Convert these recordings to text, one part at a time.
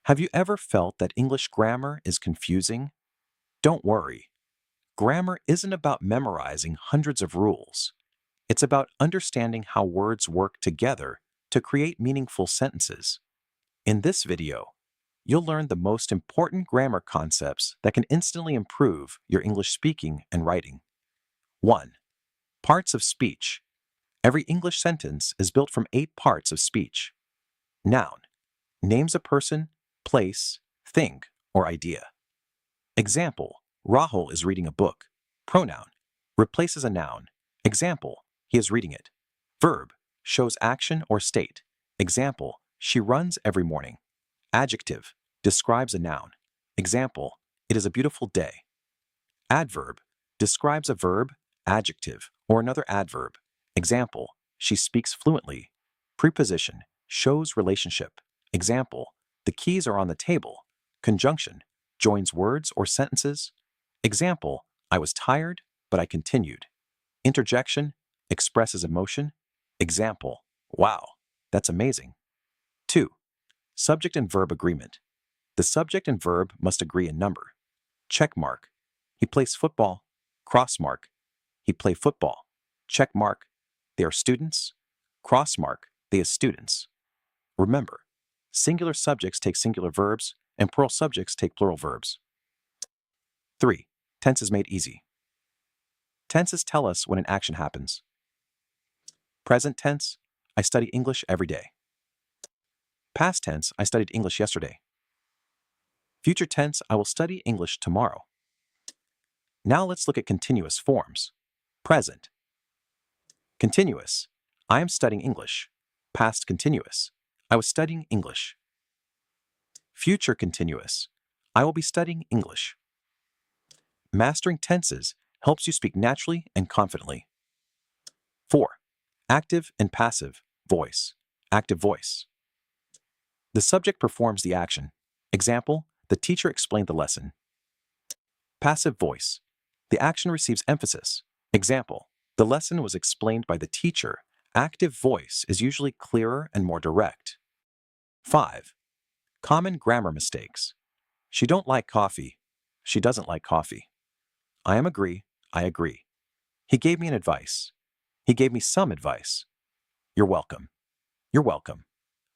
Have you ever felt that English grammar is confusing? Don't worry. Grammar isn't about memorizing hundreds of rules. It's about understanding how words work together to create meaningful sentences. In this video, you'll learn the most important grammar concepts that can instantly improve your English speaking and writing. 1. Parts of speech. Every English sentence is built from 8 parts of speech. Noun. Names a person, place, thing, or idea. Example, Rahul is reading a book. Pronoun. Replaces a noun. Example, he is reading it. Verb. Shows action or state. Example, she runs every morning. Adjective. Describes a noun. Example, it is a beautiful day. Adverb. Describes a verb, adjective, or another adverb. Example, she speaks fluently. Preposition. Shows relationship. Example, the keys are on the table. Conjunction. Joins words or sentences. Example, I was tired, but I continued. Interjection. Expresses emotion. Example, wow, that's amazing. 2. Subject and verb agreement. The subject and verb must agree in number. Check mark. He plays football. Cross mark. He play football. Check mark. They are students. Cross mark. They are students. Remember, singular subjects take singular verbs, and plural subjects take plural verbs. 3. Tenses made easy. Tenses tell us when an action happens. Present tense, I study English every day. Past tense, I studied English yesterday. Future tense, I will study English tomorrow. Now let's look at continuous forms. Present. Continuous, I am studying English. Past continuous, I was studying English. Future continuous, I will be studying English. Mastering tenses helps you speak naturally and confidently. 4. Active and passive voice. Active voice. The subject performs the action. Example, the teacher explained the lesson. Passive voice. The action receives emphasis. Example, the lesson was explained by the teacher. Active voice is usually clearer and more direct. 5. Common grammar mistakes. She don't like coffee. She doesn't like coffee. I am agree. I agree. He gave me an advice. He gave me some advice. You're welcome. You're welcome.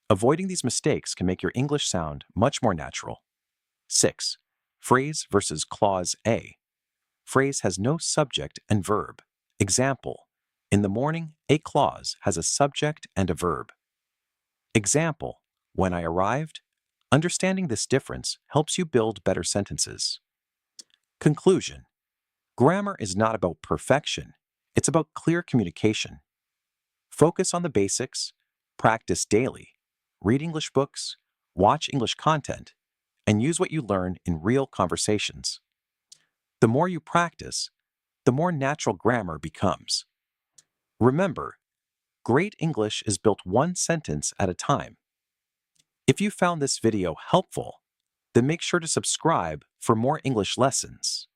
Avoiding these mistakes can make your English sound much more natural. 6. Phrase versus clause A. Phrase has no subject and verb. Example, in the morning, a clause has a subject and a verb. Example, when I arrived. Understanding this difference helps you build better sentences. Conclusion. Grammar is not about perfection. It's about clear communication. Focus on the basics, practice daily, read English books, watch English content, and use what you learn in real conversations. The more you practice, the more natural grammar becomes. Remember, great English is built one sentence at a time. If you found this video helpful, then make sure to subscribe for more English lessons.